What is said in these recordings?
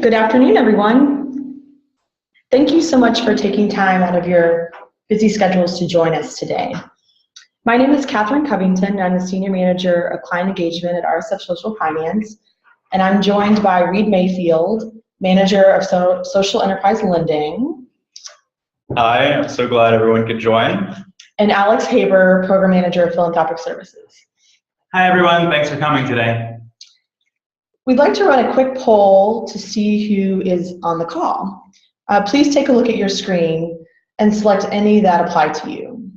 Good afternoon, everyone. Thank you so much for taking time out of your busy schedules to join us today. My name is Catherine Covington, and I'm the Senior Manager of Client Engagement at RSF Social Finance, and I'm joined by Reed Mayfield, Manager of Social Enterprise Lending. Hi, I'm so glad everyone could join. And Alex Haber, Program Manager of Philanthropic Services. Hi everyone, thanks for coming today. We'd like to run a quick poll to see who is on the call. Please take a look at your screen and select any that apply to you.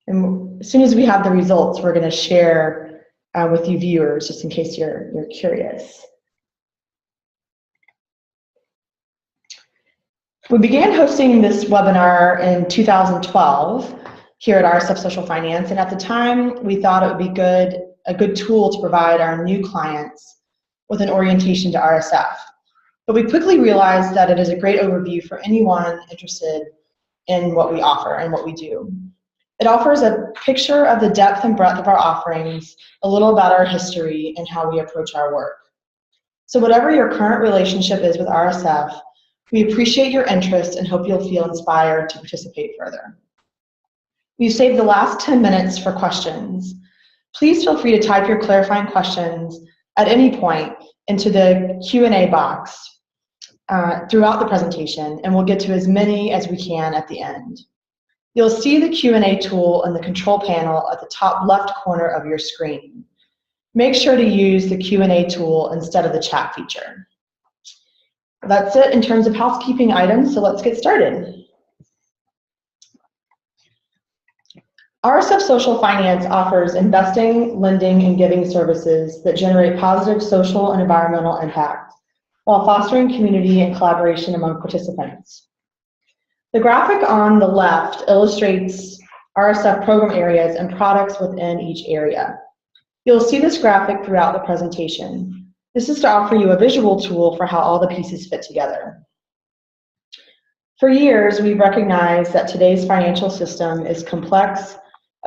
And as soon as we have the results, we're going to share with you viewers, just in case you're curious. We began hosting this webinar in 2012 here at RSF Social Finance, and at the time we thought it would be a good tool to provide our new clients with an orientation to RSF. But we quickly realized that it is a great overview for anyone interested in what we offer and what we do. It offers a picture of the depth and breadth of our offerings, a little about our history, and how we approach our work. So whatever your current relationship is with RSF, we appreciate your interest and hope you'll feel inspired to participate further. We've saved the last 10 minutes for questions. Please feel free to type your clarifying questions at any point into the Q&A box throughout the presentation, and we'll get to as many as we can at the end. You'll see the Q&A tool in the control panel at the top left corner of your screen. Make sure to use the Q&A tool instead of the chat feature. That's it in terms of housekeeping items, so let's get started. RSF Social Finance offers investing, lending, and giving services that generate positive social and environmental impact while fostering community and collaboration among participants. The graphic on the left illustrates RSF program areas and products within each area. You'll see this graphic throughout the presentation. This is to offer you a visual tool for how all the pieces fit together. For years, we've recognized that today's financial system is complex,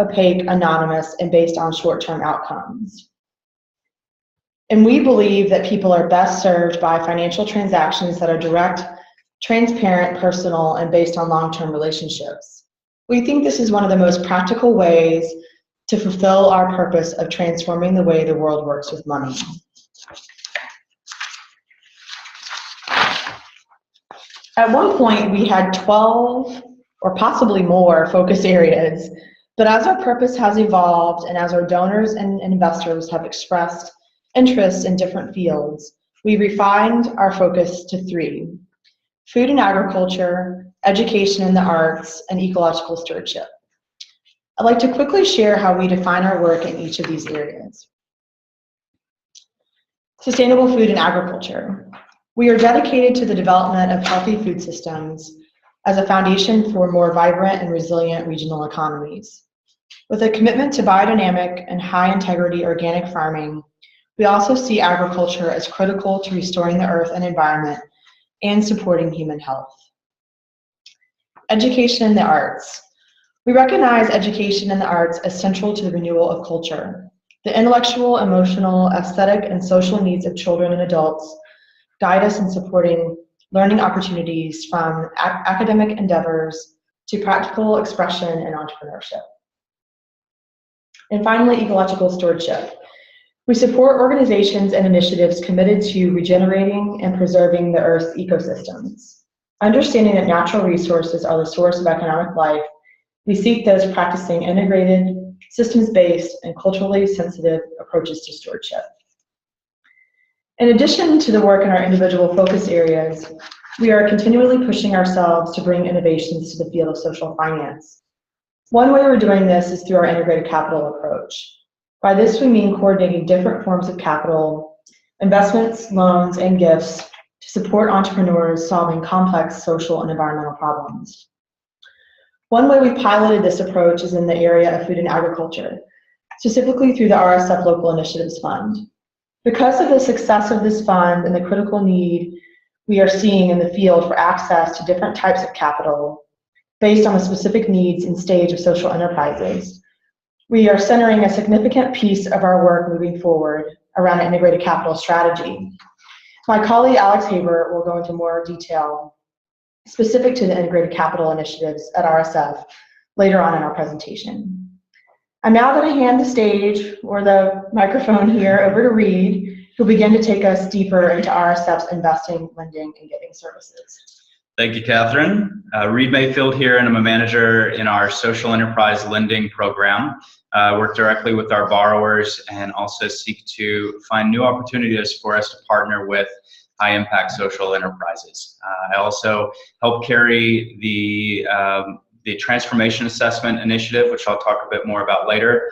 opaque, anonymous, and based on short-term outcomes. And we believe that people are best served by financial transactions that are direct, transparent, personal, and based on long-term relationships. We think this is one of the most practical ways to fulfill our purpose of transforming the way the world works with money. At one point, we had 12 or possibly more focus areas, but as our purpose has evolved and as our donors and investors have expressed interest in different fields, we refined our focus to 3: food and agriculture, education and the arts, and ecological stewardship. I'd like to quickly share how we define our work in each of these areas. Sustainable food and agriculture. We are dedicated to the development of healthy food systems as a foundation for more vibrant and resilient regional economies. With a commitment to biodynamic and high-integrity organic farming, we also see agriculture as critical to restoring the earth and environment and supporting human health. Education and the arts. We recognize education and the arts as central to the renewal of culture. The intellectual, emotional, aesthetic, and social needs of children and adults guide us in supporting learning opportunities from academic endeavors to practical expression and entrepreneurship. And finally, ecological stewardship. We support organizations and initiatives committed to regenerating and preserving the Earth's ecosystems. Understanding that natural resources are the source of economic life, we seek those practicing integrated, systems-based, and culturally sensitive approaches to stewardship. In addition to the work in our individual focus areas, we are continually pushing ourselves to bring innovations to the field of social finance. One way we're doing this is through our integrated capital approach. By this, we mean coordinating different forms of capital, investments, loans, and gifts to support entrepreneurs solving complex social and environmental problems. One way we piloted this approach is in the area of food and agriculture, specifically through the RSF Local Initiatives Fund. Because of the success of this fund and the critical need we are seeing in the field for access to different types of capital based on the specific needs and stage of social enterprises, We are centering a significant piece of our work moving forward around an integrated capital strategy. My colleague Alex Haber will go into more detail specific to the integrated capital initiatives at RSF later on in our presentation. I'm now going to hand the stage or the microphone here over to Reed, who'll begin to take us deeper into RSF's investing, lending, and giving services. Thank you, Catherine. Reed Mayfield here, and I'm a manager in our social enterprise lending program. Work directly with our borrowers and also seek to find new opportunities for us to partner with high impact social enterprises. I also help carry the transformation assessment initiative, which I'll talk a bit more about later,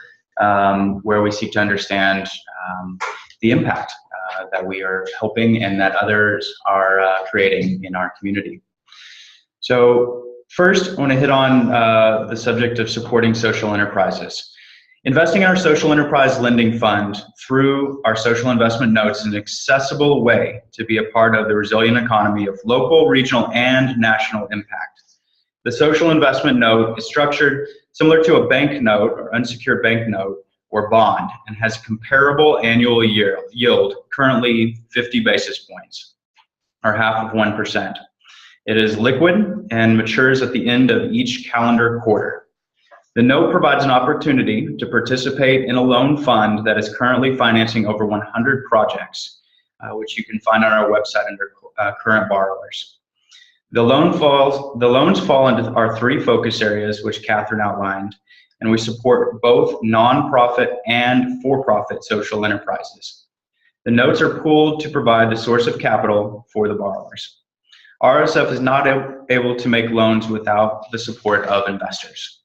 where we seek to understand the impact that we are helping and that others are creating in our community. So first, I want to hit on the subject of supporting social enterprises. Investing in our social enterprise lending fund through our social investment notes is an accessible way to be a part of the resilient economy of local, regional, and national impact. The social investment note is structured similar to a bank note or unsecured bank note or bond and has comparable annual yield, currently 50 basis points, or half of 1%. It is liquid and matures at the end of each calendar quarter. The note provides an opportunity to participate in a loan fund that is currently financing over 100 projects, which you can find on our website under current borrowers. The loans fall into our three focus areas, which Catherine outlined, and we support both nonprofit and for-profit social enterprises. The notes are pooled to provide the source of capital for the borrowers. RSF is not able to make loans without the support of investors.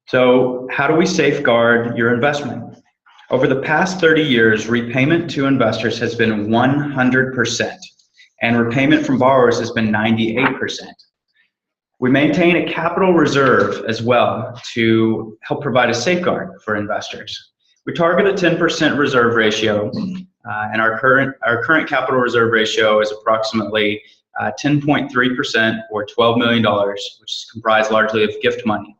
So how do we safeguard your investment? Over the past 30 years, repayment to investors has been 100%, and repayment from borrowers has been 98%. We maintain a capital reserve as well to help provide a safeguard for investors. We target a 10% reserve ratio, and our current capital reserve ratio is approximately 10.3% or $12 million, which is comprised largely of gift money.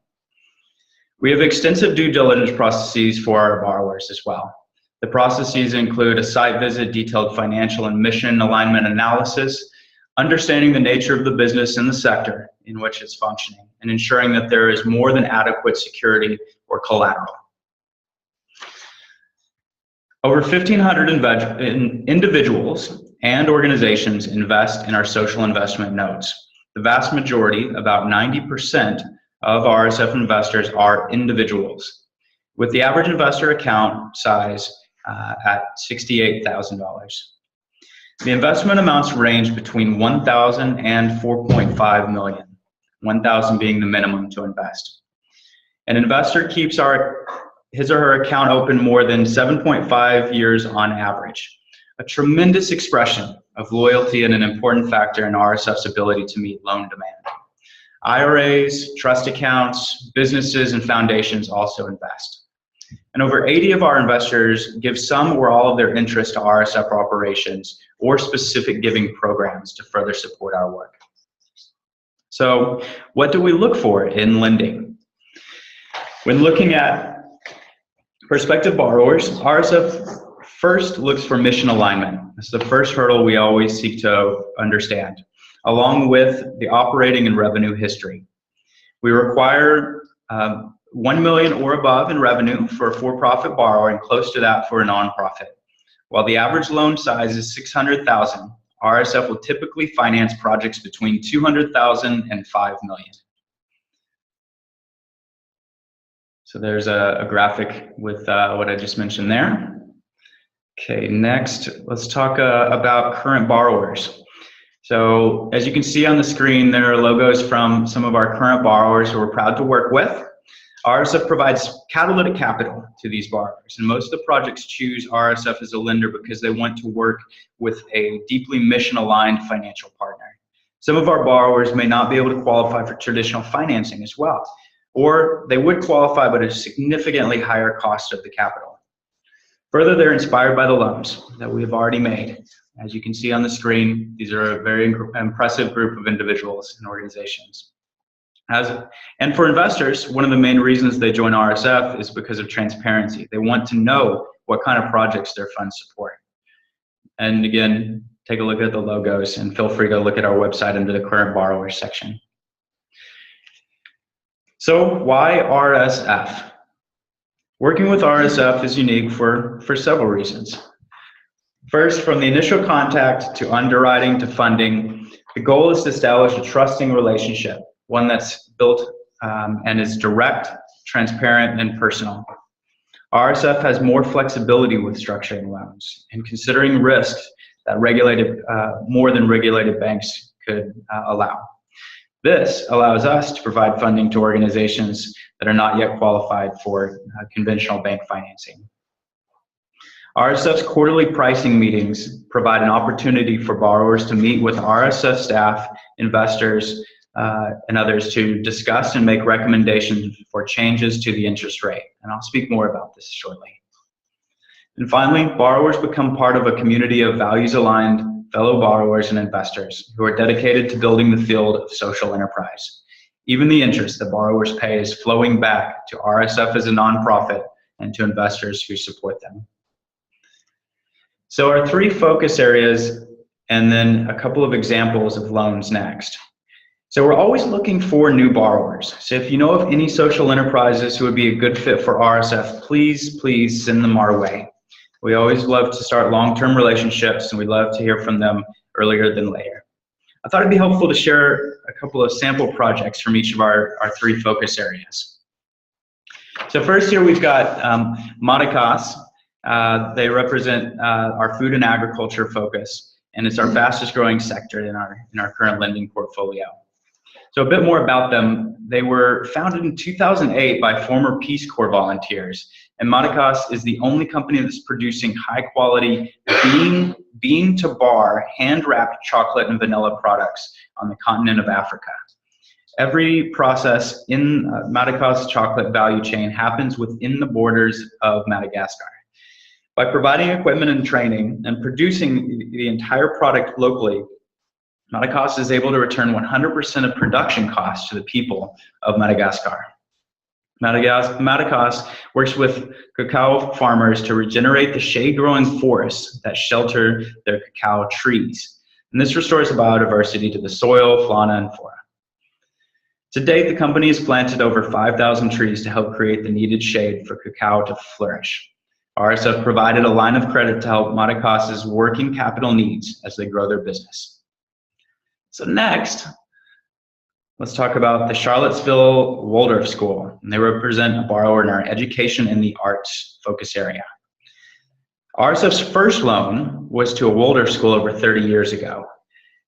We have extensive due diligence processes for our borrowers as well. The processes include a site visit, detailed financial and mission alignment analysis, understanding the nature of the business and the sector in which it's functioning, and ensuring that there is more than adequate security or collateral. Over 1,500 individuals and organizations invest in our social investment notes. The vast majority, about 90%, of RSF investors are individuals, with the average investor account size at $68,000. The investment amounts range between $1,000 and $4.5 million, $1,000 being the minimum to invest. An investor keeps his or her account open more than 7.5 years on average, a tremendous expression of loyalty and an important factor in RSF's ability to meet loan demand. IRAs, trust accounts, businesses, and foundations also invest. And over 80 of our investors give some or all of their interest to RSF operations or specific giving programs to further support our work. So what do we look for in lending? When looking at prospective borrowers, RSF first looks for mission alignment. That's the first hurdle we always seek to understand, along with the operating and revenue history. We require 1 million or above in revenue for a for-profit borrower and close to that for a nonprofit. While the average loan size is $600,000, RSF will typically finance projects between $200,000 and $5 million. So there's a graphic with what I just mentioned there. Okay, next, let's talk about current borrowers. So as you can see on the screen, there are logos from some of our current borrowers who we're proud to work with. RSF provides catalytic capital to these borrowers, and most of the projects choose RSF as a lender because they want to work with a deeply mission-aligned financial partner. Some of our borrowers may not be able to qualify for traditional financing as well, or they would qualify but at a significantly higher cost of the capital. Further, they're inspired by the loans that we have already made. As you can see on the screen, these are a very impressive group of individuals and organizations. And for investors, one of the main reasons they join RSF is because of transparency. They want to know what kind of projects their funds support. And again, take a look at the logos and feel free to look at our website under the current borrowers section. So why RSF? Working with RSF is unique for several reasons. First, from the initial contact to underwriting to funding, the goal is to establish a trusting relationship, one that's built and is direct, transparent, and personal. RSF has more flexibility with structuring loans and considering risks that more than regulated banks could allow. This allows us to provide funding to organizations that are not yet qualified for conventional bank financing. RSF's quarterly pricing meetings provide an opportunity for borrowers to meet with RSF staff, investors, and others to discuss and make recommendations for changes to the interest rate. And I'll speak more about this shortly. And finally, borrowers become part of a community of values-aligned fellow borrowers and investors who are dedicated to building the field of social enterprise. Even the interest that borrowers pay is flowing back to RSF as a nonprofit and to investors who support them. So our 3 focus areas and then a couple of examples of loans next. So we're always looking for new borrowers. So if you know of any social enterprises who would be a good fit for RSF, please send them our way. We always love to start long-term relationships, and we love to hear from them earlier than later. I thought it'd be helpful to share a couple of sample projects from each of our 3 focus areas. So first here we've got Maracas. They represent our food and agriculture focus, and it's our fastest growing sector in our current lending portfolio. So a bit more about them. They were founded in 2008 by former Peace Corps volunteers, and Maracas is the only company that's producing high quality bean to bar hand-wrapped chocolate and vanilla products on the continent of Africa. Every process in Maracas' chocolate value chain happens within the borders of Madagascar. By providing equipment and training and producing the entire product locally, Maracas is able to return 100% of production costs to the people of Madagascar. Maracas works with cacao farmers to regenerate the shade-growing forests that shelter their cacao trees. And this restores biodiversity to the soil, fauna, and flora. To date, the company has planted over 5,000 trees to help create the needed shade for cacao to flourish. RSF provided a line of credit to help Maracas' working capital needs as they grow their business. So next, let's talk about the Charlottesville Waldorf School, and they represent a borrower in our education and the arts focus area. RSF's first loan was to a Waldorf school over 30 years ago.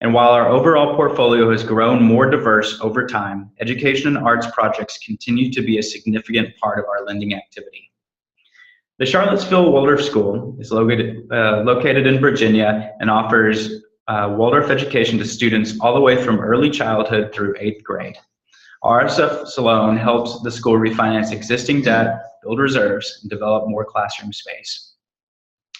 And while our overall portfolio has grown more diverse over time, education and arts projects continue to be a significant part of our lending activity. The Charlottesville Waldorf School is located in Virginia and offers Waldorf education to students all the way from early childhood through 8th grade. RSF's loan helps the school refinance existing debt, build reserves, and develop more classroom space.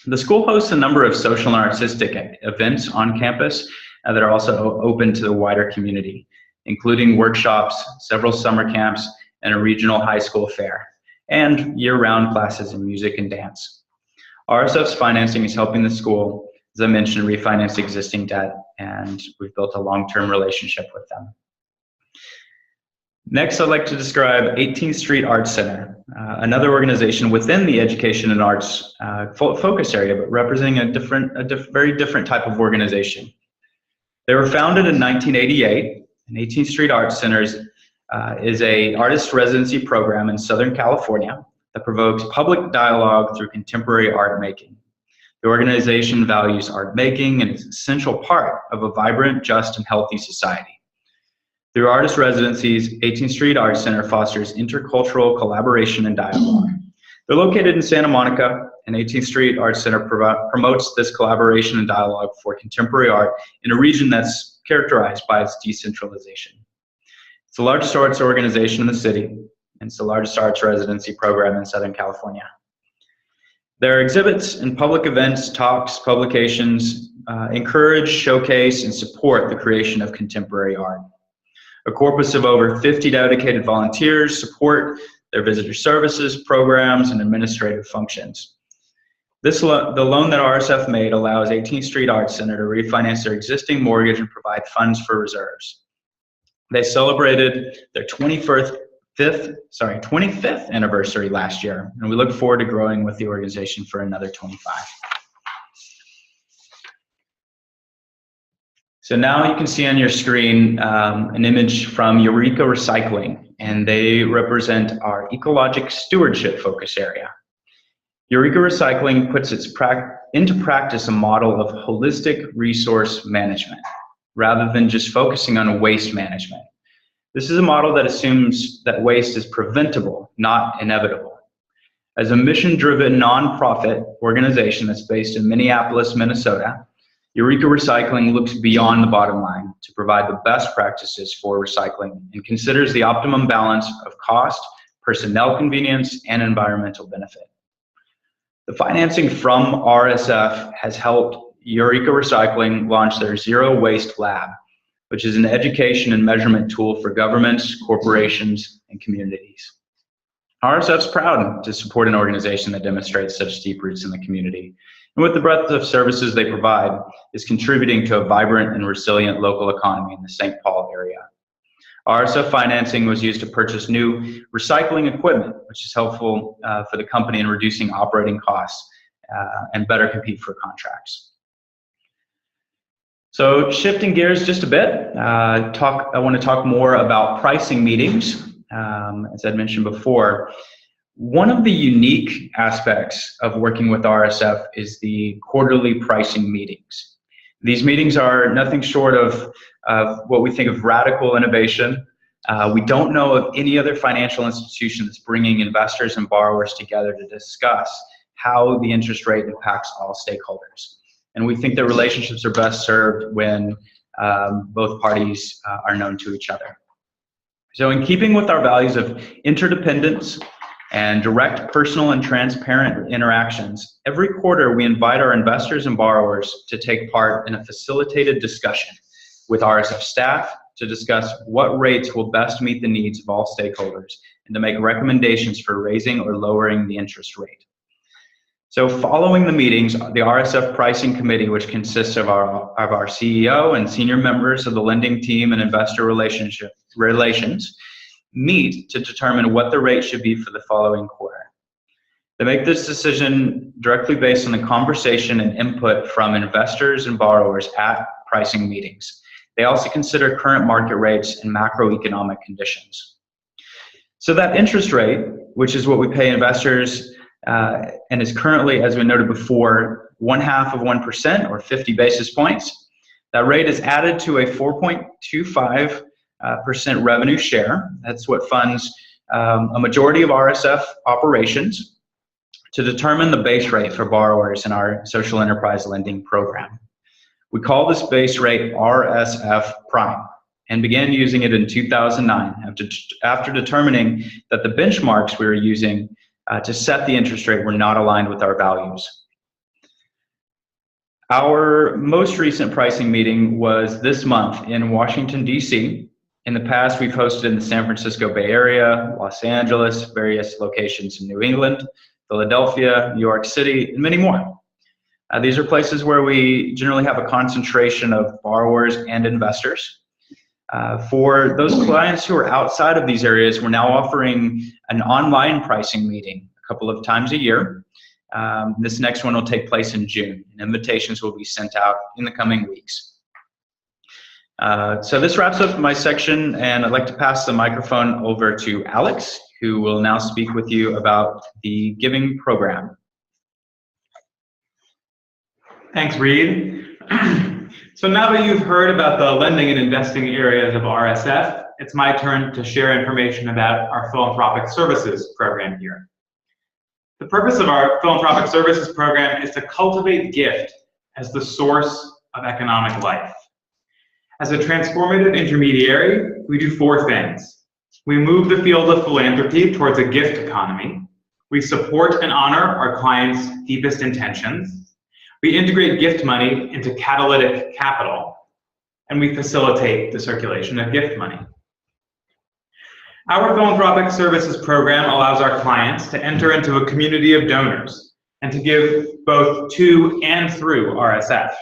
The school hosts a number of social and artistic events on campus that are also open to the wider community, including workshops, several summer camps, and a regional high school fair, and year-round classes in music and dance. RSF's financing is helping the school, as I mentioned, refinance existing debt, and we've built a long-term relationship with them. Next, I'd like to describe 18th Street Arts Center, another organization within the education and arts focus area, but representing a very different type of organization. They were founded in 1988, and 18th Street Arts Center is an artist residency program in Southern California that provokes public dialogue through contemporary art making. The organization values art making and is an essential part of a vibrant, just, and healthy society. Through artist residencies, 18th Street Arts Center fosters intercultural collaboration and dialogue. They're located in Santa Monica, and 18th Street Arts Center promotes this collaboration and dialogue for contemporary art in a region that's characterized by its decentralization. It's the largest arts organization in the city, and it's the largest arts residency program in Southern California. Their exhibits and public events, talks, publications encourage, showcase, and support the creation of contemporary art. A corpus of over 50 dedicated volunteers support their visitor services, programs, and administrative functions. The loan that RSF made allows 18th Street Arts Center to refinance their existing mortgage and provide funds for reserves. They celebrated their 25th anniversary last year, and we look forward to growing with the organization for another 25. So now you can see on your screen an image from Eureka Recycling, and they represent our ecologic stewardship focus area. Eureka Recycling puts into practice a model of holistic resource management, rather than just focusing on waste management. This is a model that assumes that waste is preventable, not inevitable. As a mission-driven nonprofit organization that's based in Minneapolis, Minnesota, Eureka Recycling looks beyond the bottom line to provide the best practices for recycling and considers the optimum balance of cost, personnel convenience, and environmental benefit. The financing from RSF has helped Eureka Recycling launch their Zero Waste Lab, which is an education and measurement tool for governments, corporations, and communities. RSF's proud to support an organization that demonstrates such deep roots in the community, and with the breadth of services they provide, is contributing to a vibrant and resilient local economy in the St. Paul area. RSF financing was used to purchase new recycling equipment, which is helpful for the company in reducing operating costs and better compete for contracts. So shifting gears just a bit, I want to talk more about pricing meetings. As I'd mentioned before, one of the unique aspects of working with RSF is the quarterly pricing meetings. These meetings are nothing short of what we think of radical innovation. We don't know of any other financial institution that's bringing investors and borrowers together to discuss how the interest rate impacts all stakeholders. And we think that relationships are best served when both parties are known to each other. So in keeping with our values of interdependence and direct personal and transparent interactions, every quarter we invite our investors and borrowers to take part in a facilitated discussion with RSF staff to discuss what rates will best meet the needs of all stakeholders and to make recommendations for raising or lowering the interest rate. So following the meetings, the RSF Pricing Committee, which consists of our CEO and senior members of the lending team and investor relations, meet to determine what the rate should be for the following quarter. They make this decision directly based on the conversation and input from investors and borrowers at pricing meetings. They also consider current market rates and macroeconomic conditions. So that interest rate, which is what we pay investors, and is currently, as we noted before, 0.5% or 50 basis points. That rate is added to a 4.25% revenue share. That's what funds a majority of RSF operations to determine the base rate for borrowers in our social enterprise lending program. We call this base rate RSF Prime and began using it in 2009 after determining that the benchmarks we were using to set the interest rate were not aligned with our values. Our most recent pricing meeting was this month in Washington, D.C. In the past, we've hosted in the San Francisco Bay Area, Los Angeles, various locations in New England, Philadelphia, New York City, and many more. These are places where we generally have a concentration of borrowers and investors. For those clients who are outside of these areas, we're now offering an online pricing meeting a couple of times a year. This next one will take place in June, and invitations will be sent out in the coming weeks. So this wraps up my section, and I'd like to pass the microphone over to Alex, who will now speak with you about the giving program. Thanks, Reed. So now that you've heard about the lending and investing areas of RSF, it's my turn to share information about our Philanthropic Services program here. The purpose of our Philanthropic Services program is to cultivate gift as the source of economic life. As a transformative intermediary, we do four things. We move the field of philanthropy towards a gift economy. We support and honor our clients' deepest intentions. We integrate gift money into catalytic capital, and we facilitate the circulation of gift money. Our Philanthropic Services program allows our clients to enter into a community of donors and to give both to and through RSF.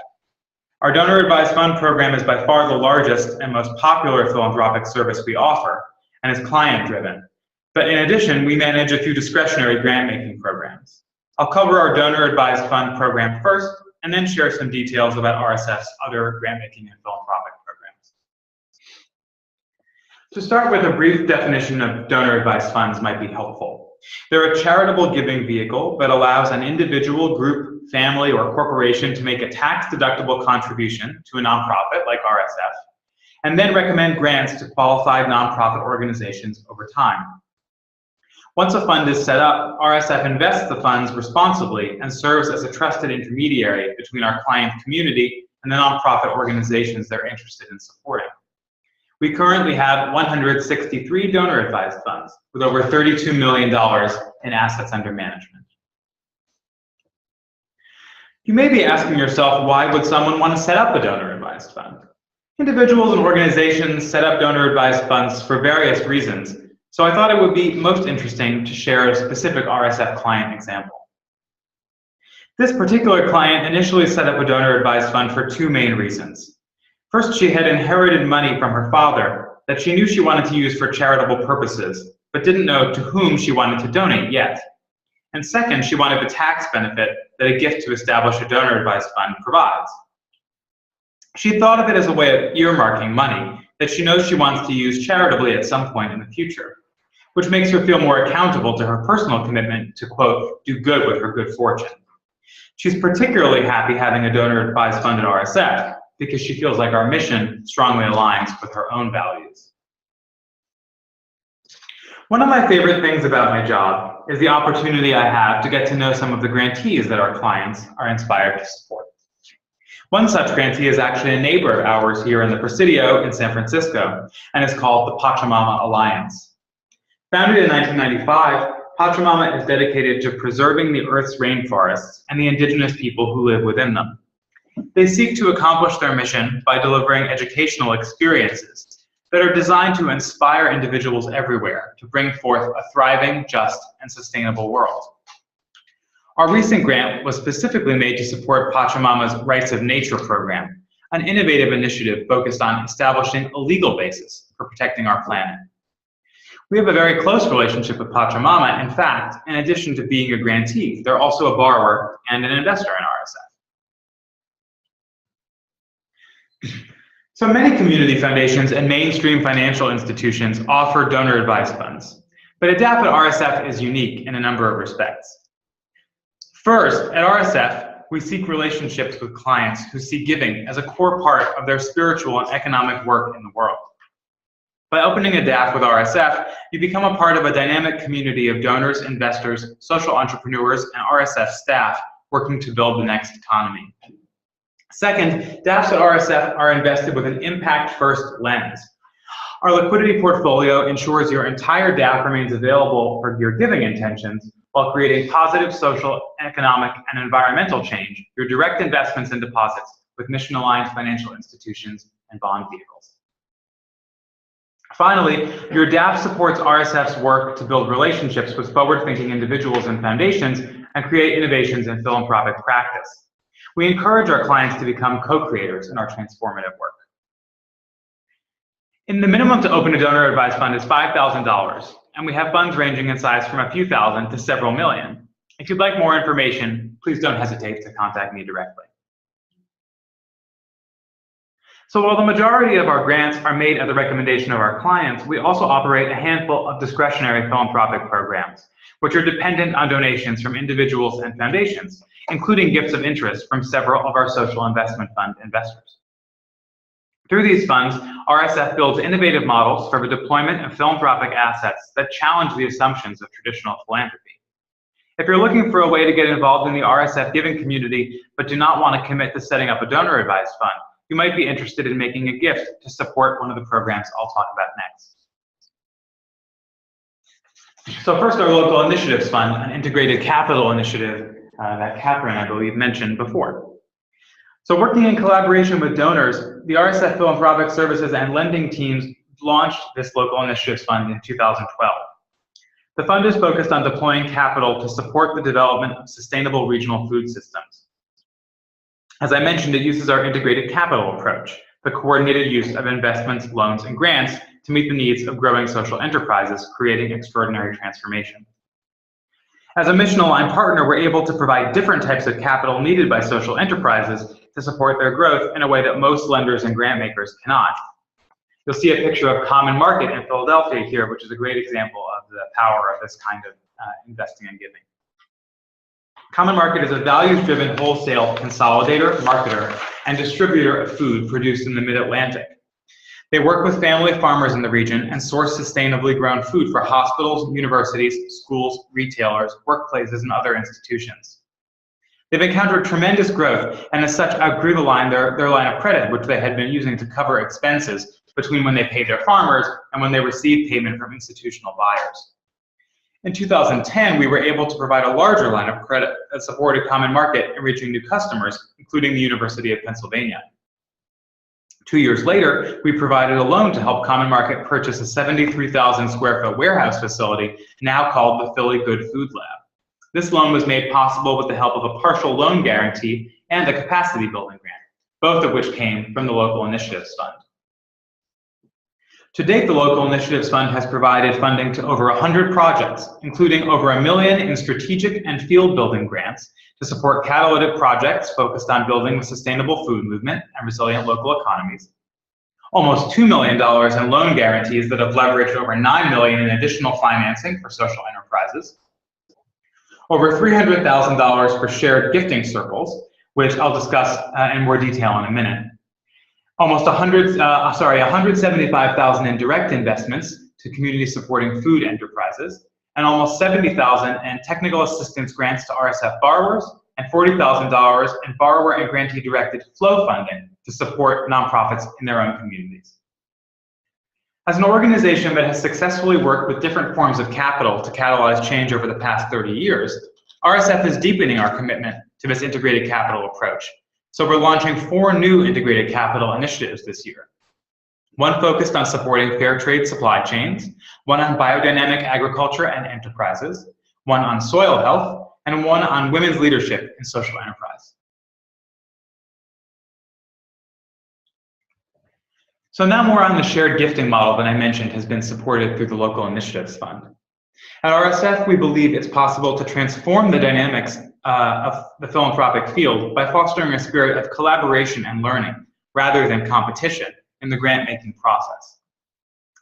Our Donor Advised Fund program is by far the largest and most popular philanthropic service we offer and is client-driven. But in addition, we manage a few discretionary grant-making programs. I'll cover our Donor Advised Fund program first and then share some details about RSF's other grant-making and philanthropic programs. To start with, a brief definition of donor advised funds might be helpful. They're a charitable giving vehicle that allows an individual, group, family, or corporation to make a tax-deductible contribution to a nonprofit like RSF, and then recommend grants to qualified nonprofit organizations over time. Once a fund is set up, RSF invests the funds responsibly and serves as a trusted intermediary between our client community and the nonprofit organizations they're interested in supporting. We currently have 163 donor-advised funds with over $32 million in assets under management. You may be asking yourself, why would someone want to set up a donor-advised fund? Individuals and organizations set up donor-advised funds for various reasons, so I thought it would be most interesting to share a specific RSF client example. This particular client initially set up a donor-advised fund for two main reasons. First, she had inherited money from her father that she knew she wanted to use for charitable purposes, but didn't know to whom she wanted to donate yet. And second, she wanted the tax benefit that a gift to establish a donor-advised fund provides. She thought of it as a way of earmarking money that she knows she wants to use charitably at some point in the future, which makes her feel more accountable to her personal commitment to, quote, do good with her good fortune. She's particularly happy having a donor-advised fund at RSF because she feels like our mission strongly aligns with her own values. One of my favorite things about my job is the opportunity I have to get to know some of the grantees that our clients are inspired to support. One such grantee is actually a neighbor of ours here in the Presidio in San Francisco, and is called the Pachamama Alliance. Founded in 1995, Pachamama is dedicated to preserving the Earth's rainforests and the indigenous people who live within them. They seek to accomplish their mission by delivering educational experiences that are designed to inspire individuals everywhere to bring forth a thriving, just, and sustainable world. Our recent grant was specifically made to support Pachamama's Rights of Nature program, an innovative initiative focused on establishing a legal basis for protecting our planet. We have a very close relationship with Pachamama. In fact, in addition to being a grantee, they're also a borrower and an investor in RSF. So many community foundations and mainstream financial institutions offer donor-advised funds, but ADAP at RSF is unique in a number of respects. First, at RSF, we seek relationships with clients who see giving as a core part of their spiritual and economic work in the world. By opening ADAP with RSF, you become a part of a dynamic community of donors, investors, social entrepreneurs, and RSF staff working to build the next economy. Second, DAPs at RSF are invested with an impact-first lens. Our liquidity portfolio ensures your entire DAP remains available for your giving intentions while creating positive social, economic, and environmental change through direct investments and deposits with mission-aligned financial institutions and bond vehicles. Finally, your DAP supports RSF's work to build relationships with forward-thinking individuals and foundations and create innovations in philanthropic practice. We encourage our clients to become co-creators in our transformative work. The minimum to open a donor-advised fund is $5,000, and we have funds ranging in size from a few thousand to several million. If you'd like more information, please don't hesitate to contact me directly. So while the majority of our grants are made at the recommendation of our clients, we also operate a handful of discretionary philanthropic programs, which are dependent on donations from individuals and foundations, including gifts of interest from several of our social investment fund investors. Through these funds, RSF builds innovative models for the deployment of philanthropic assets that challenge the assumptions of traditional philanthropy. If you're looking for a way to get involved in the RSF giving community, but do not want to commit to setting up a donor-advised fund, you might be interested in making a gift to support one of the programs I'll talk about next. So first, our local initiatives fund, an integrated capital initiative that Catherine, I believe, mentioned before. So working in collaboration with donors, the RSF Philanthropic Services and lending teams launched this local initiatives fund in 2012. The fund is focused on deploying capital to support the development of sustainable regional food systems. As I mentioned, it uses our integrated capital approach, the coordinated use of investments, loans, and grants to meet the needs of growing social enterprises, creating extraordinary transformation. As a mission-aligned partner, we're able to provide different types of capital needed by social enterprises to support their growth in a way that most lenders and grant makers cannot. You'll see a picture of Common Market in Philadelphia here, which is a great example of the power of this kind of investing and giving. Common Market is a values-driven wholesale consolidator, marketer, and distributor of food produced in the Mid-Atlantic. They work with family farmers in the region and source sustainably grown food for hospitals, universities, schools, retailers, workplaces, and other institutions. They've encountered tremendous growth and as such outgrew their line of credit, which they had been using to cover expenses between when they paid their farmers and when they received payment from institutional buyers. In 2010, we were able to provide a larger line of credit that supported Common Market in reaching new customers, including the University of Pennsylvania. 2 years later, we provided a loan to help Common Market purchase a 73,000 square foot warehouse facility, now called the Philly Good Food Lab. This loan was made possible with the help of a partial loan guarantee and a capacity building grant, both of which came from the Local Initiatives Fund. To date, the Local Initiatives Fund has provided funding to over 100 projects, including over $1 million in strategic and field building grants to support catalytic projects focused on building the sustainable food movement and resilient local economies, almost $2 million in loan guarantees that have leveraged over $9 million in additional financing for social enterprises, over $300,000 for shared gifting circles, which I'll discuss in more detail in a minute, almost $175,000 in direct investments to community supporting food enterprises, and almost $70,000 in technical assistance grants to RSF borrowers, and $40,000 in borrower and grantee directed flow funding to support nonprofits in their own communities. As an organization that has successfully worked with different forms of capital to catalyze change over the past 30 years, RSF is deepening our commitment to this integrated capital approach. So we're launching 4 new integrated capital initiatives this year. One focused on supporting fair trade supply chains, one on biodynamic agriculture and enterprises, one on soil health, and one on women's leadership in social enterprise. So now more on the shared gifting model that I mentioned has been supported through the Local Initiatives Fund. At RSF, we believe it's possible to transform the dynamics of the philanthropic field by fostering a spirit of collaboration and learning rather than competition in the grant-making process.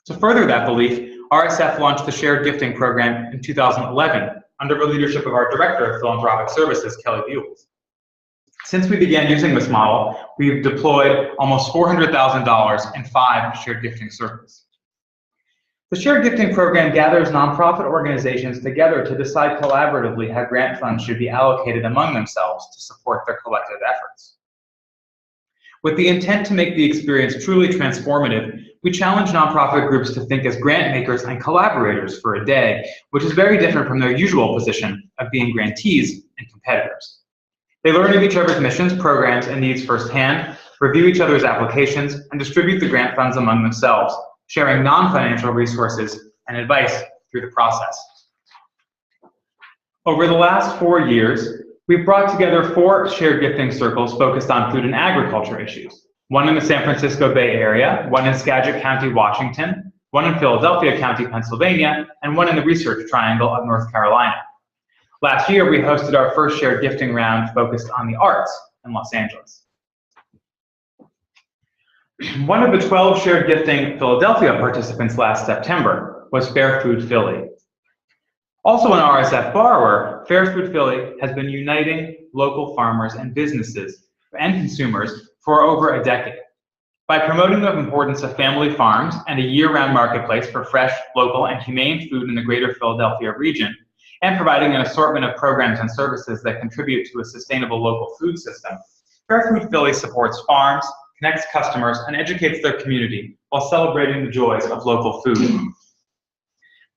To further that belief, RSF launched the Shared Gifting Program in 2011 under the leadership of our Director of Philanthropic Services, Kelly Buell. Since we began using this model, we've deployed almost $400,000 in 5 shared gifting circles. The Shared Gifting Program gathers nonprofit organizations together to decide collaboratively how grant funds should be allocated among themselves to support their collective efforts. With the intent to make the experience truly transformative, we challenge nonprofit groups to think as grant makers and collaborators for a day, which is very different from their usual position of being grantees and competitors. They learn of each other's missions, programs, and needs firsthand, review each other's applications, and distribute the grant funds among themselves, sharing non-financial resources and advice through the process. Over the last 4 years, we've brought together 4 shared gifting circles focused on food and agriculture issues. One in the San Francisco Bay Area, one in Skagit County, Washington, one in Philadelphia County, Pennsylvania, and one in the Research Triangle of North Carolina. Last year, we hosted our first shared gifting round focused on the arts in Los Angeles. One of the 12 shared gifting Philadelphia participants last September was Fair Food Philly. Also an RSF borrower, Fair Food Philly has been uniting local farmers and businesses and consumers for over a decade. By promoting the importance of family farms and a year-round marketplace for fresh, local, and humane food in the greater Philadelphia region, and providing an assortment of programs and services that contribute to a sustainable local food system, Fair Food Philly supports farms, connects customers, and educates their community while celebrating the joys of local food.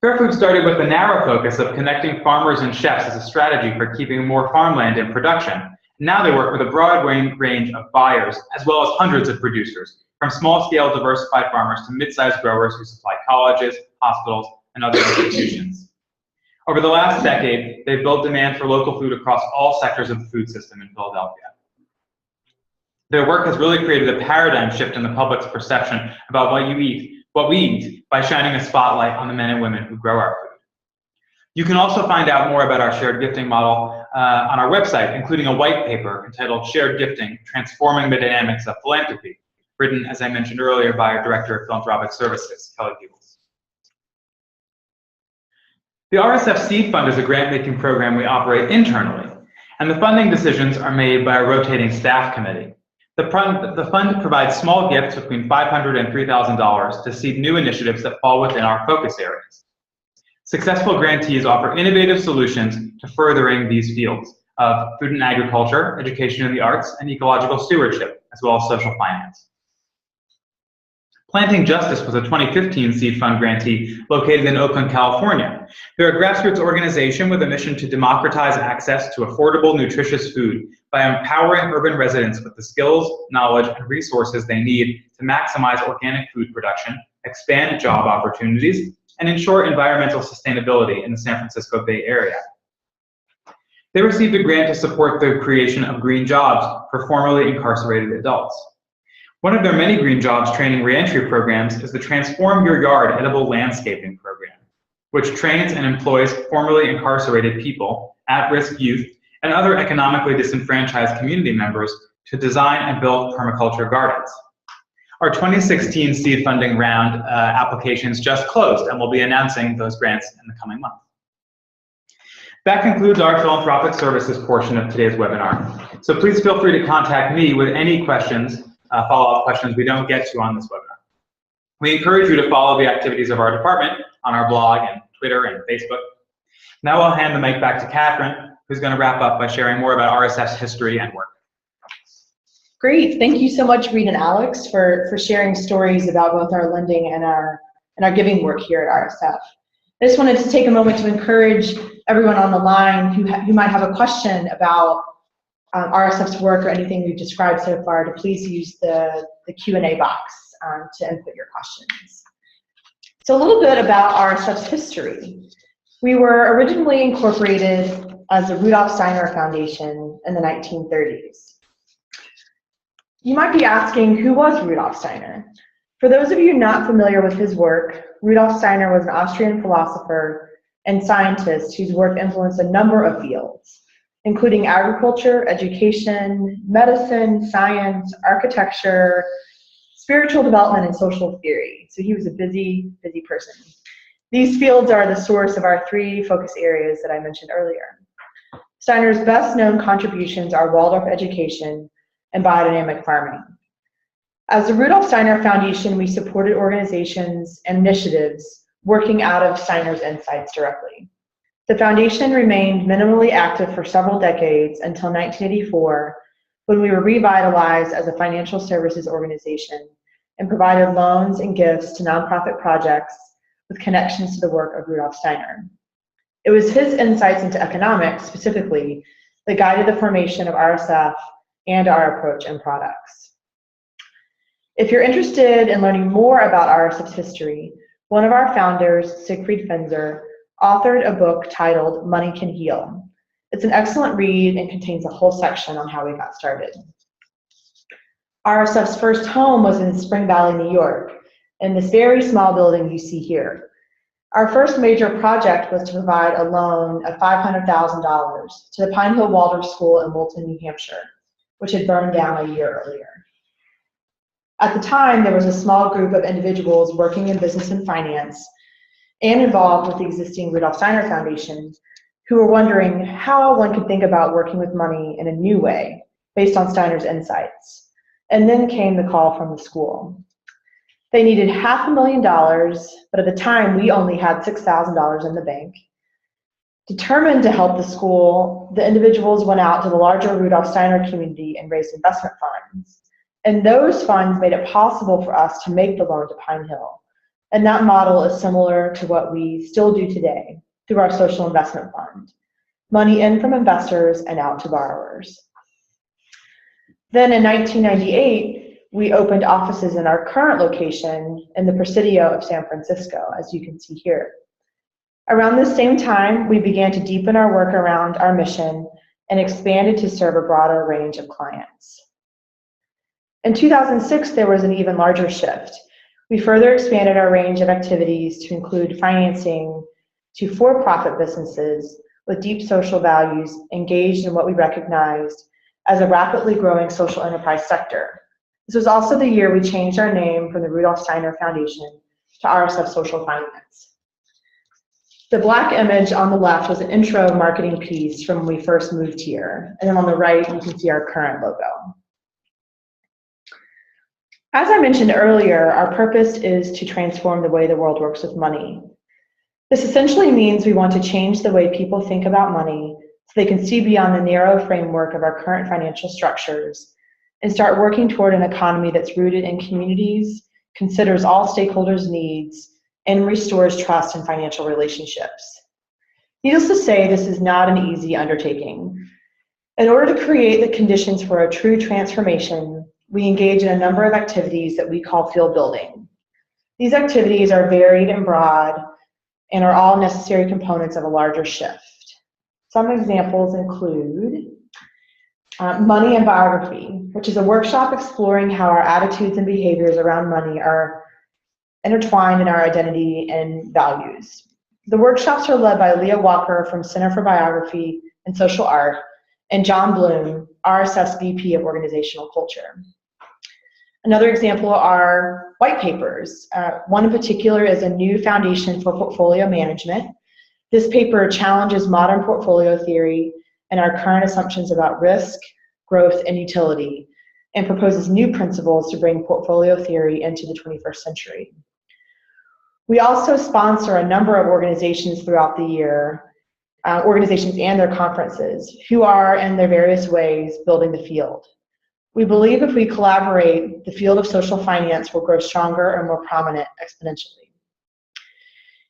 Fair Food started with the narrow focus of connecting farmers and chefs as a strategy for keeping more farmland in production. Now they work with a broad range of buyers, as well as hundreds of producers, from small-scale diversified farmers to mid-sized growers who supply colleges, hospitals, and other institutions. Over the last decade, they've built demand for local food across all sectors of the food system in Philadelphia. Their work has really created a paradigm shift in the public's perception about what we eat, by shining a spotlight on the men and women who grow our food. You can also find out more about our shared gifting model on our website, including a white paper entitled Shared Gifting, Transforming the Dynamics of Philanthropy, written, as I mentioned earlier, by our Director of Philanthropic Services, Kelly Peebles. The RSF Seed Fund is a grant-making program we operate internally, and the funding decisions are made by a rotating staff committee. The fund provides small gifts between $500 and $3,000 to seed new initiatives that fall within our focus areas. Successful grantees offer innovative solutions to furthering these fields of food and agriculture, education and the arts, and ecological stewardship, as well as social finance. Planting Justice was a 2015 Seed Fund grantee located in Oakland, California. They're a grassroots organization with a mission to democratize access to affordable, nutritious food by empowering urban residents with the skills, knowledge, and resources they need to maximize organic food production, expand job opportunities, and ensure environmental sustainability in the San Francisco Bay Area. They received a grant to support the creation of green jobs for formerly incarcerated adults. One of their many green jobs training reentry programs is the Transform Your Yard Edible Landscaping Program, which trains and employs formerly incarcerated people, at-risk youth, and other economically disenfranchised community members to design and build permaculture gardens. Our 2016 seed funding round applications just closed, and we'll be announcing those grants in the coming month. That concludes our philanthropic services portion of today's webinar. So please feel free to contact me with any questions, follow-up questions we don't get to on this webinar. We encourage you to follow the activities of our department on our blog and Twitter and Facebook. Now I'll hand the mic back to Catherine, who's going to wrap up by sharing more about RSF's history and work. Great, thank you so much, Reed and Alex, for sharing stories about both our lending and our giving work here at RSF. I just wanted to take a moment to encourage everyone on the line who might have a question about RSF's work or anything we've described so far to please use the Q&A box to input your questions. So a little bit about RSF's history. We were originally incorporated as the Rudolf Steiner Foundation in the 1930s. You might be asking, who was Rudolf Steiner? For those of you not familiar with his work, Rudolf Steiner was an Austrian philosopher and scientist whose work influenced a number of fields, including agriculture, education, medicine, science, architecture, spiritual development, and social theory. So he was a busy, busy person. These fields are the source of our three focus areas that I mentioned earlier. Steiner's best known contributions are Waldorf education and biodynamic farming. As the Rudolf Steiner Foundation, we supported organizations and initiatives working out of Steiner's insights directly. The foundation remained minimally active for several decades until 1984, when we were revitalized as a financial services organization and provided loans and gifts to nonprofit projects with connections to the work of Rudolf Steiner. It was his insights into economics, specifically, that guided the formation of RSF and our approach and products. If you're interested in learning more about RSF's history, one of our founders, Siegfried Finzer, authored a book titled Money Can Heal. It's an excellent read and contains a whole section on how we got started. RSF's first home was in Spring Valley, New York, in this very small building you see here. Our first major project was to provide a loan of $500,000 to the Pine Hill Waldorf School in Wilton, New Hampshire, which had burned down a year earlier. At the time, there was a small group of individuals working in business and finance and involved with the existing Rudolf Steiner Foundation who were wondering how one could think about working with money in a new way based on Steiner's insights. And then came the call from the school. They needed $500,000, but at the time we only had $6,000 in the bank. Determined to help the school, the individuals went out to the larger Rudolf Steiner community and raised investment funds. And those funds made it possible for us to make the loan to Pine Hill. And that model is similar to what we still do today through our social investment fund. Money in from investors and out to borrowers. Then in 1998, we opened offices in our current location in the Presidio of San Francisco, as you can see here. Around this same time, we began to deepen our work around our mission and expanded to serve a broader range of clients. In 2006, there was an even larger shift. We further expanded our range of activities to include financing to for-profit businesses with deep social values engaged in what we recognized as a rapidly growing social enterprise sector. This was also the year we changed our name from the Rudolf Steiner Foundation to RSF Social Finance. The black image on the left was an intro marketing piece from when we first moved here, and then on the right you can see our current logo. As I mentioned earlier, our purpose is to transform the way the world works with money. This essentially means we want to change the way people think about money so they can see beyond the narrow framework of our current financial structures and start working toward an economy that's rooted in communities, considers all stakeholders' needs, and restores trust in financial relationships. Needless to say, this is not an easy undertaking. In order to create the conditions for a true transformation, we engage in a number of activities that we call field building. These activities are varied and broad and are all necessary components of a larger shift. Some examples include Money and Biography, which is a workshop exploring how our attitudes and behaviors around money are intertwined in our identity and values. The workshops are led by Leah Walker from Center for Biography and Social Art and John Bloom, RSF's VP of Organizational Culture. Another example are white papers. One in particular is a new foundation for portfolio management. This paper challenges modern portfolio theory and our current assumptions about risk, growth, and utility, and proposes new principles to bring portfolio theory into the 21st century. We also sponsor a number of organizations throughout the year, organizations and their conferences, who are, in their various ways, building the field. We believe if we collaborate, the field of social finance will grow stronger and more prominent exponentially.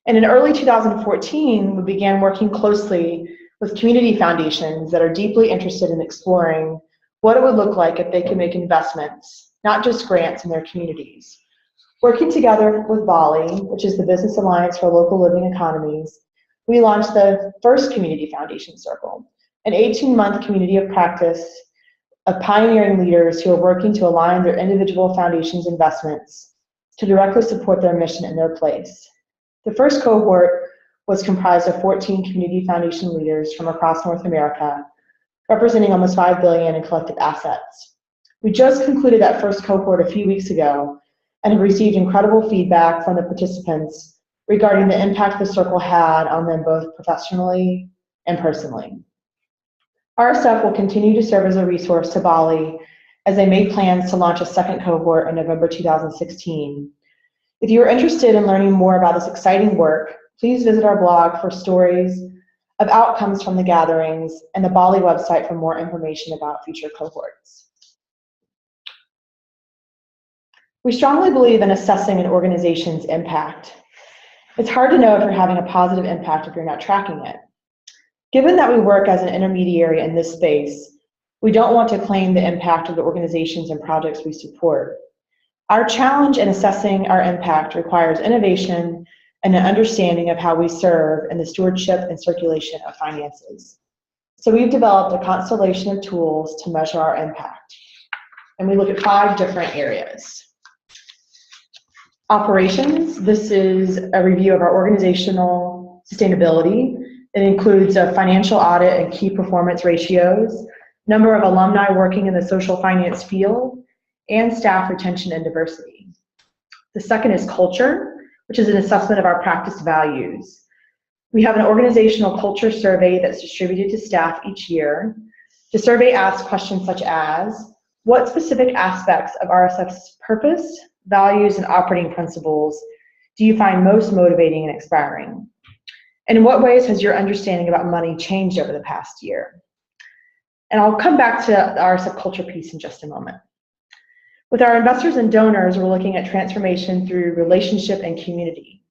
And in early 2014, we began working closely with community foundations that are deeply interested in exploring what it would look like if they could make investments, not just grants, in their communities. Working together with BALI, which is the Business Alliance for Local Living Economies, we launched the first Community Foundation Circle, an 18-month community of practice of pioneering leaders who are working to align their individual foundations' investments to directly support their mission in their place. The first cohort was comprised of 14 community foundation leaders from across North America, representing almost $5 billion in collective assets. We just concluded that first cohort a few weeks ago and have received incredible feedback from the participants regarding the impact the circle had on them both professionally and personally. RSF will continue to serve as a resource to BALI as they make plans to launch a second cohort in November 2016. If you are interested in learning more about this exciting work, please visit our blog for stories of outcomes from the gatherings and the BALI website for more information about future cohorts. We strongly believe in assessing an organization's impact. It's hard to know if you're having a positive impact if you're not tracking it. Given that we work as an intermediary in this space, we don't want to claim the impact of the organizations and projects we support. Our challenge in assessing our impact requires innovation and an understanding of how we serve in the stewardship and circulation of finances. So we've developed a constellation of tools to measure our impact. And we look at 5 different areas. Operations, this is a review of our organizational sustainability. It includes a financial audit and key performance ratios, number of alumni working in the social finance field, and staff retention and diversity. The second is culture, which is an assessment of our practice values. We have an organizational culture survey that's distributed to staff each year. The survey asks questions such as, what specific aspects of RSF's purpose, values, and operating principles do you find most motivating and inspiring? And in what ways has your understanding about money changed over the past year? And I'll come back to the RSF culture piece in just a moment. With our investors and donors, we're looking at transformation through relationship and community.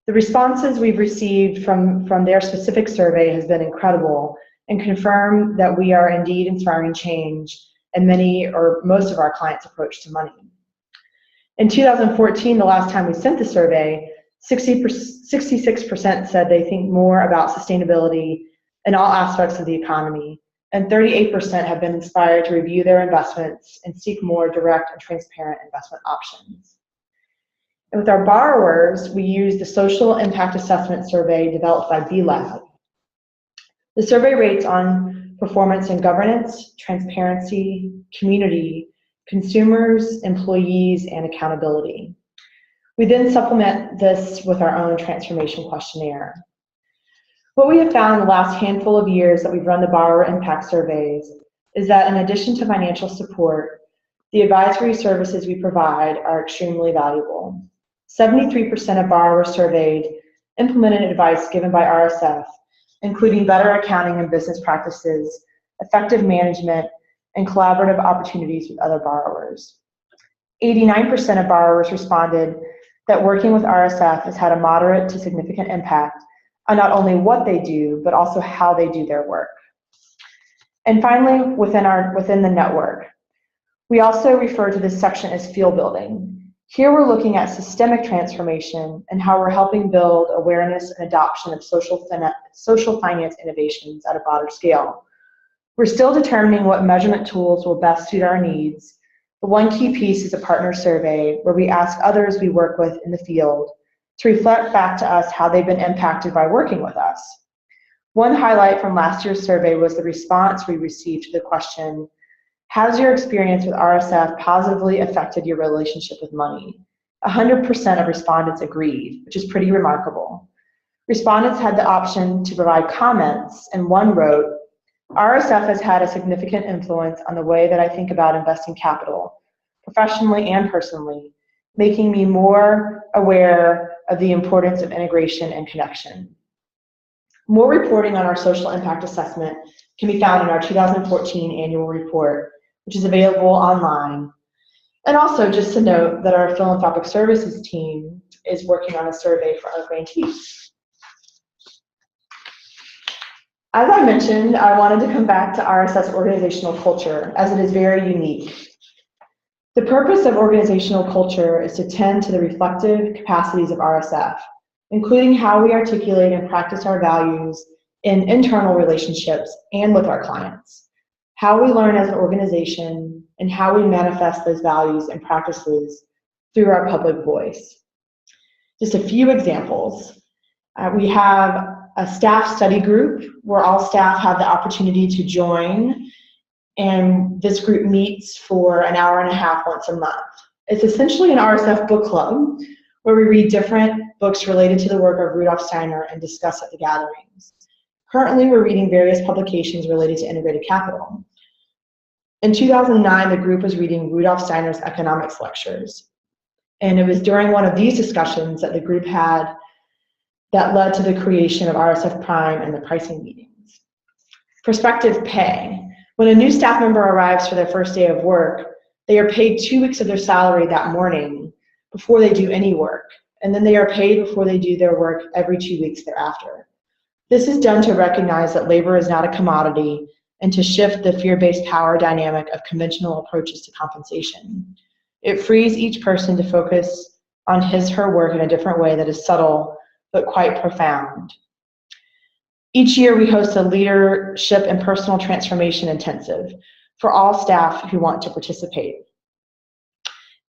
The responses we've received from their specific survey has been incredible and confirm that we are indeed inspiring change and many or most of our clients' approach to money. In 2014, the last time we sent the survey, 66% said they think more about sustainability in all aspects of the economy, and 38% have been inspired to review their investments and seek more direct and transparent investment options. And with our borrowers, we use the Social Impact Assessment Survey developed by B-Lab. The survey rates on performance in governance, transparency, community, consumers, employees, and accountability. We then supplement this with our own transformation questionnaire. What we have found in the last handful of years that we've run the borrower impact surveys is that in addition to financial support, the advisory services we provide are extremely valuable. 73% of borrowers surveyed implemented advice given by RSF, including better accounting and business practices, effective management, and collaborative opportunities with other borrowers. 89% of borrowers responded that working with RSF has had a moderate to significant impact on not only what they do, but also how they do their work. And finally, within the network, we also refer to this section as field building. Here we're looking at systemic transformation and how we're helping build awareness and adoption of social finance innovations at a broader scale. We're still determining what measurement tools will best suit our needs. The one key piece is a partner survey where we ask others we work with in the field to reflect back to us how they've been impacted by working with us. One highlight from last year's survey was the response we received to the question, has your experience with RSF positively affected your relationship with money? 100% of respondents agreed, which is pretty remarkable. Respondents had the option to provide comments, and one wrote, RSF has had a significant influence on the way that I think about investing capital, professionally and personally, making me more aware of the importance of integration and connection. More reporting on our social impact assessment can be found in our 2014 annual report, which is available online. And also just to note that our Philanthropic Services team is working on a survey for our grantees. As I mentioned, I wanted to come back to RSF's organizational culture, as it is very unique. The purpose of organizational culture is to tend to the reflective capacities of RSF, including how we articulate and practice our values in internal relationships and with our clients, how we learn as an organization, and how we manifest those values and practices through our public voice. Just a few examples. We have a staff study group where all staff have the opportunity to join, and this group meets for an hour and a half once a month. It's essentially an RSF book club where we read different books related to the work of Rudolf Steiner and discuss at the gatherings. Currently, we're reading various publications related to integrated capital. In 2009, the group was reading Rudolf Steiner's economics lectures, and it was during one of these discussions that the group had that led to the creation of RSF Prime and the pricing meetings. Prospective pay. When a new staff member arrives for their first day of work, they are paid 2 weeks of their salary that morning before they do any work, and then they are paid before they do their work every 2 weeks thereafter. This is done to recognize that labor is not a commodity and to shift the fear-based power dynamic of conventional approaches to compensation. It frees each person to focus on his/her work in a different way that is subtle but quite profound. Each year we host a leadership and personal transformation intensive for all staff who want to participate.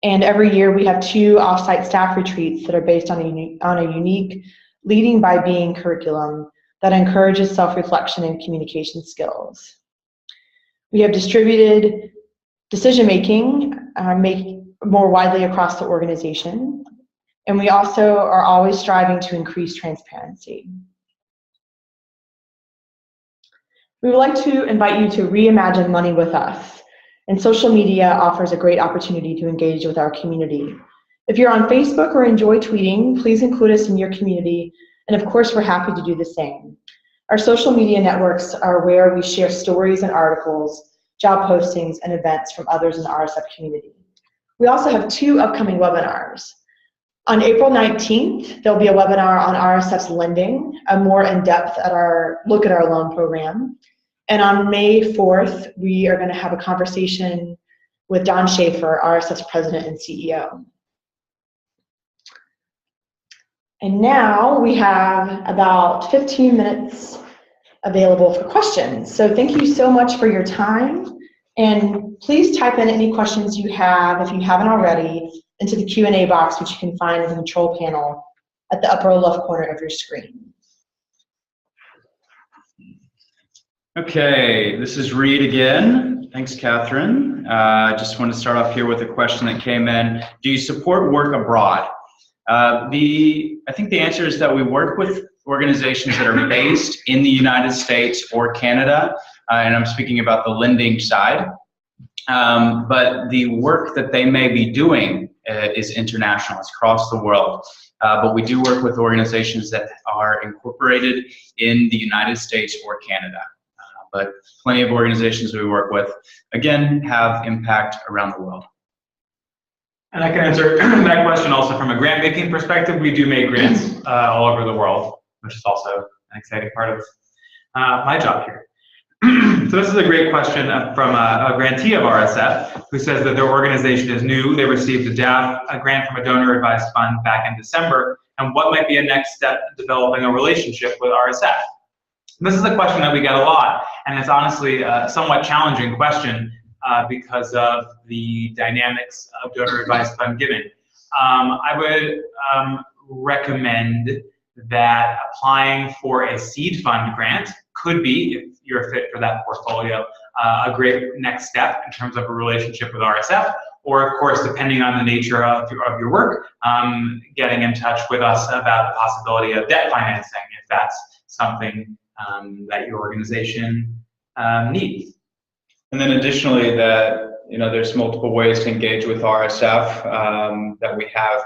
And every year we have 2 off-site staff retreats that are based on a unique Leading by Being curriculum that encourages self-reflection and communication skills. We have distributed decision-making more widely across the organization, and we also are always striving to increase transparency. We would like to invite you to reimagine money with us, and social media offers a great opportunity to engage with our community. If you're on Facebook or enjoy tweeting, please include us in your community, and of course we're happy to do the same. Our social media networks are where we share stories and articles, job postings, and events from others in the RSF community. We also have 2 upcoming webinars. On April 19th, there'll be a webinar on RSF's lending, a more in-depth look at our loan program. And on May 4th, we are going to have a conversation with Don Schaefer, RSF's president and CEO. And now we have about 15 minutes available for questions. So thank you so much for your time. And please type in any questions you have, if you haven't already, into the Q&A box, which you can find in the control panel at the upper left corner of your screen. Okay, this is Reed again. Thanks, Catherine. I just want to start off here with a question that came in. Do you support work abroad? I think the answer is that we work with organizations that are based in the United States or Canada, and I'm speaking about the lending side. But the work that they may be doing is international. It's across the world. But we do work with organizations that are incorporated in the United States or Canada. But plenty of organizations we work with, again, have impact around the world. And I can answer that question also from a grant-making perspective. We do make grants all over the world, which is also an exciting part of my job here. So this is a great question from a grantee of RSF who says that their organization is new. They received a grant from a donor-advised fund back in December, and what might be a next step in developing a relationship with RSF? This is a question that we get a lot, and it's honestly a somewhat challenging question because of the dynamics of donor-advised fund giving. I would recommend that applying for a seed fund grant could be, if you're a fit for that portfolio, a great next step in terms of a relationship with RSF, or of course, depending on the nature of your work, getting in touch with us about the possibility of debt financing, if that's something that your organization needs. And then additionally, that there's multiple ways to engage with RSF. That we have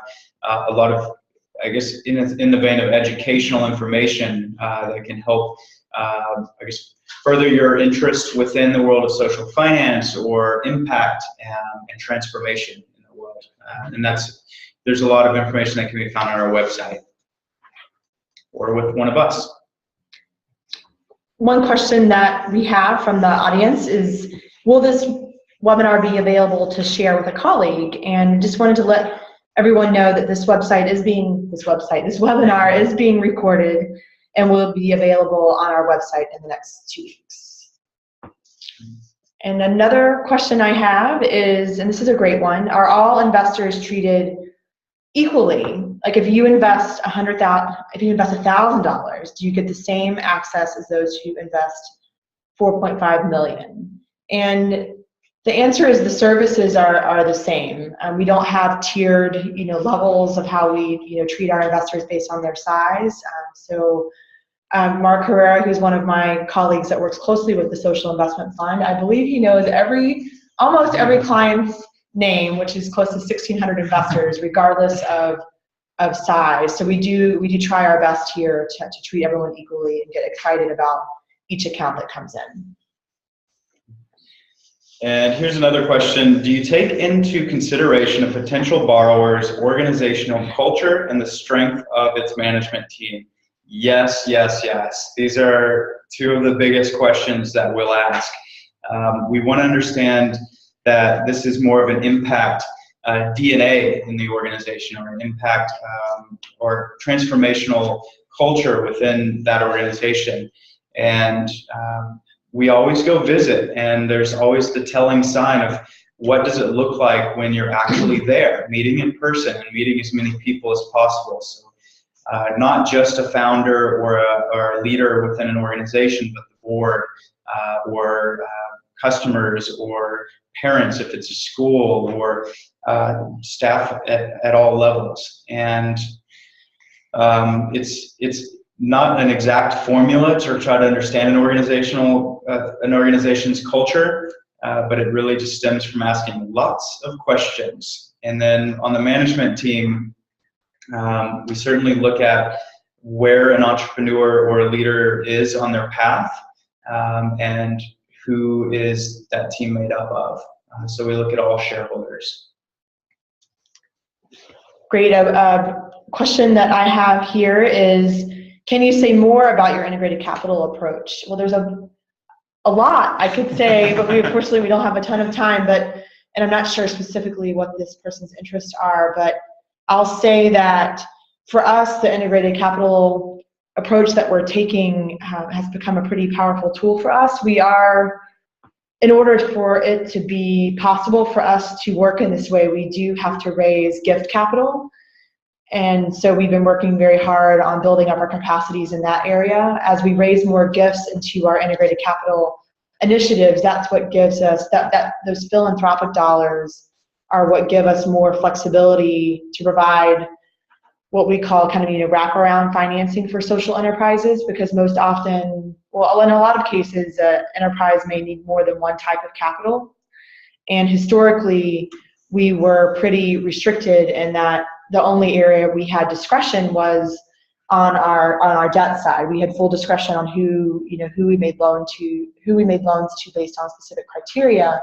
a lot of, I guess, in the vein of educational information that can help, I guess, further your interest within the world of social finance or impact and transformation in the world. And there's a lot of information that can be found on our website or with one of us. One question that we have from the audience is, will this webinar be available to share with a colleague? And just wanted to let everyone know that this webinar is being recorded and will be available on our website in the next 2 weeks. And another question I have is, and this is a great one, are all investors treated equally? Like if you invest $1,000, do you get the same access as those who invest $4.5 million? And the answer is the services are the same. We don't have tiered, levels of how we, treat our investors based on their size. Mark Herrera, who's one of my colleagues that works closely with the Social Investment Fund, I believe he knows almost every client's name, which is close to 1,600 investors, regardless of size. So we do try our best here to treat everyone equally and get excited about each account that comes in. And here's another question. Do you take into consideration a potential borrower's organizational culture and the strength of its management team? Yes, yes, yes. These are two of the biggest questions that we'll ask. We want to understand that this is more of an impact DNA in the organization, or an impact or transformational culture within that organization. And we always go visit, and there's always the telling sign of what does it look like when you're actually there, meeting in person and meeting as many people as possible. So not just a founder or a leader within an organization, but the board or customers or parents if it's a school, or staff at all levels. And it's not an exact formula to try to understand an organization's culture, but it really just stems from asking lots of questions. And then on the management team, we certainly look at where an entrepreneur or a leader is on their path, and who is that team made up of. So we look at all shareholders. Great. A question that I have here is, can you say more about your integrated capital approach? Well, there's a a lot, I could say, but unfortunately we don't have a ton of time, and I'm not sure specifically what this person's interests are, but I'll say that for us, the integrated capital approach that we're taking has become a pretty powerful tool for us. In order for it to be possible for us to work in this way, we do have to raise gift capital. And so we've been working very hard on building up our capacities in that area. As we raise more gifts into our integrated capital initiatives, that's what gives us, those philanthropic dollars are what give us more flexibility to provide what we call kind of, wraparound financing for social enterprises, because most often, well, in a lot of cases, enterprise may need more than one type of capital. And historically, we were pretty restricted in that the only area we had discretion was on our debt side. We had full discretion on who we made loans to based on specific criteria.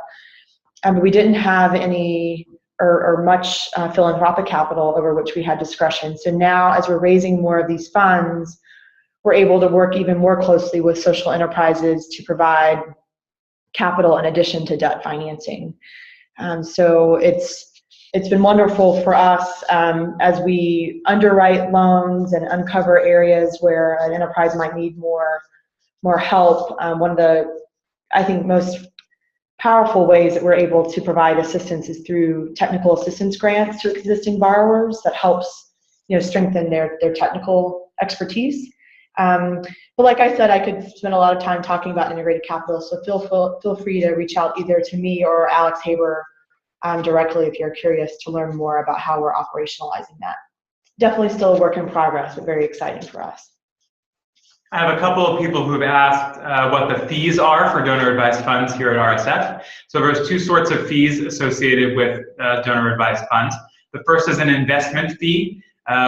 But we didn't have any or much philanthropic capital over which we had discretion. So now, as we're raising more of these funds, we're able to work even more closely with social enterprises to provide capital in addition to debt financing. So it's been wonderful for us as we underwrite loans and uncover areas where an enterprise might need more help. One of the, I think, most powerful ways that we're able to provide assistance is through technical assistance grants to existing borrowers that helps strengthen their technical expertise. But like I said, I could spend a lot of time talking about integrated capital, so feel free to reach out either to me or Alex Haber directly if you're curious to learn more about how we're operationalizing that. Definitely still a work in progress, but very exciting for us. I have a couple of people who've asked what the fees are for donor-advised funds here at RSF. So there's two sorts of fees associated with donor-advised funds. The first is an investment fee,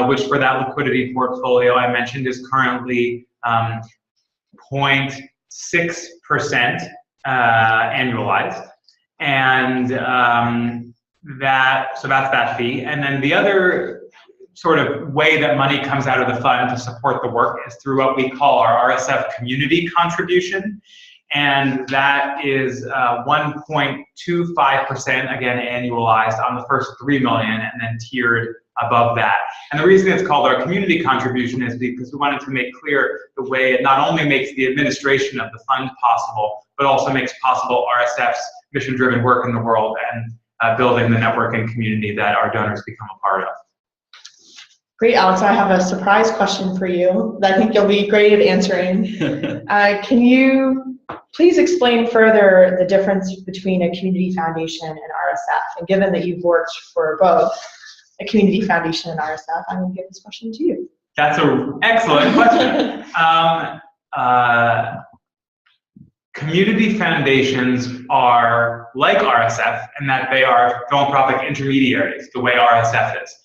which for that liquidity portfolio I mentioned is currently 0.6% annualized. And that's that fee. And then the other sort of way that money comes out of the fund to support the work is through what we call our RSF community contribution. And that is 1.25%, again, annualized on the first $3 million and then tiered above that. And the reason it's called our community contribution is because we wanted to make clear the way it not only makes the administration of the fund possible, but also makes possible RSF's mission-driven work in the world and building the network and community that our donors become a part of. Great, Alex. I have a surprise question for you that I think you'll be great at answering. Can you please explain further the difference between a community foundation and RSF? And given that you've worked for both a community foundation and RSF, I'm going to give this question to you. That's an excellent question. Community foundations are like RSF in that they are philanthropic intermediaries, the way RSF is.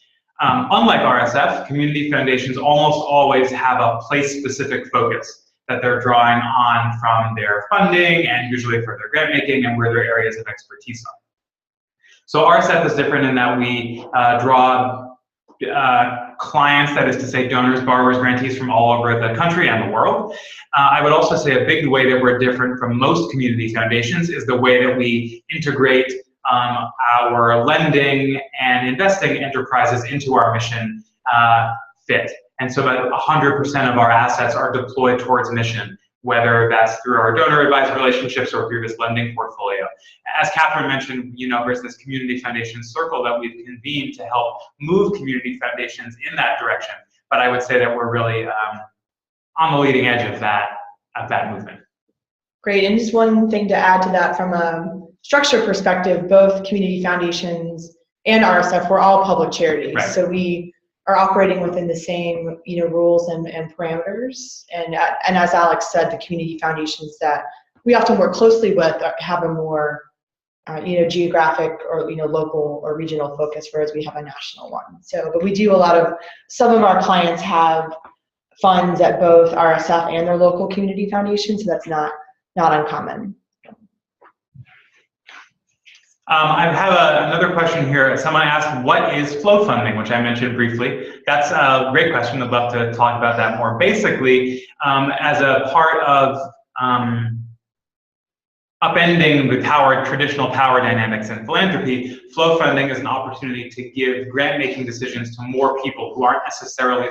Unlike RSF, community foundations almost always have a place-specific focus that they're drawing on from their funding and usually for their grant making and where their areas of expertise are. So RSF is different in that we draw clients, that is to say donors, borrowers, grantees from all over the country and the world. I would also say a big way that we're different from most community foundations is the way that we integrate our lending and investing enterprises into our mission fit. And so that 100% of our assets are deployed towards mission, whether that's through our donor-advised relationships or through this lending portfolio. As Catherine mentioned, there's this community foundation circle that we've convened to help move community foundations in that direction. But I would say that we're really on the leading edge of that movement. Great, and just one thing to add to that from a structure perspective, both community foundations and RSF, we're all public charities. Right. So we are operating within the same rules and parameters. And as Alex said, the community foundations that we often work closely with have a more geographic or local or regional focus, whereas we have a national one. So, but we do some of our clients have funds at both RSF and their local community foundations, so that's not uncommon. I have another question here. Someone asked, what is flow funding, which I mentioned briefly. That's a great question. I'd love to talk about that more. Basically, as a part of upending the traditional power dynamics in philanthropy, flow funding is an opportunity to give grant-making decisions to more people who aren't necessarily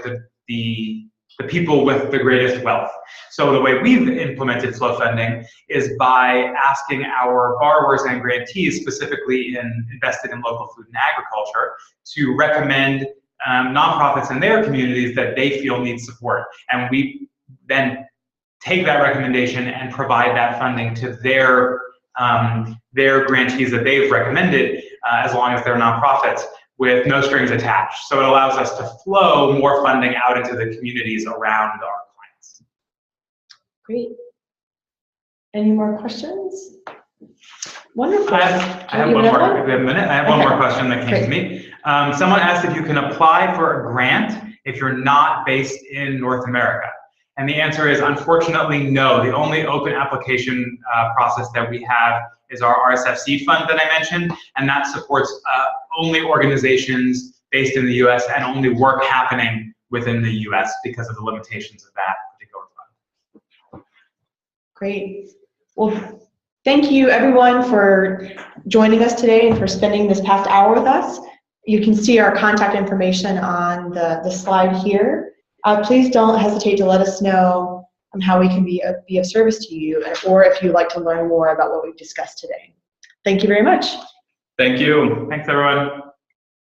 the people with the greatest wealth. So the way we've implemented flow funding is by asking our borrowers and grantees, specifically invested in local food and agriculture, to recommend nonprofits in their communities that they feel need support. And we then take that recommendation and provide that funding to their grantees that they've recommended, as long as they're nonprofits, with no strings attached. So it allows us to flow more funding out into the communities around our clients. Great. Any more questions? Wonderful. I have one more. If we have a minute, I have one more question that came to me. Someone asked if you can apply for a grant if you're not based in North America. And the answer is, unfortunately, no. The only open application process that we have is our RSF seed fund that I mentioned, and that supports only organizations based in the US and only work happening within the US because of the limitations of that particular fund. Great. Well, thank you everyone for joining us today and for spending this past hour with us. You can see our contact information on the slide here. Please don't hesitate to let us know how we can be of service to you, or if you'd like to learn more about what we've discussed today. Thank you very much. Thank you. Thanks, everyone.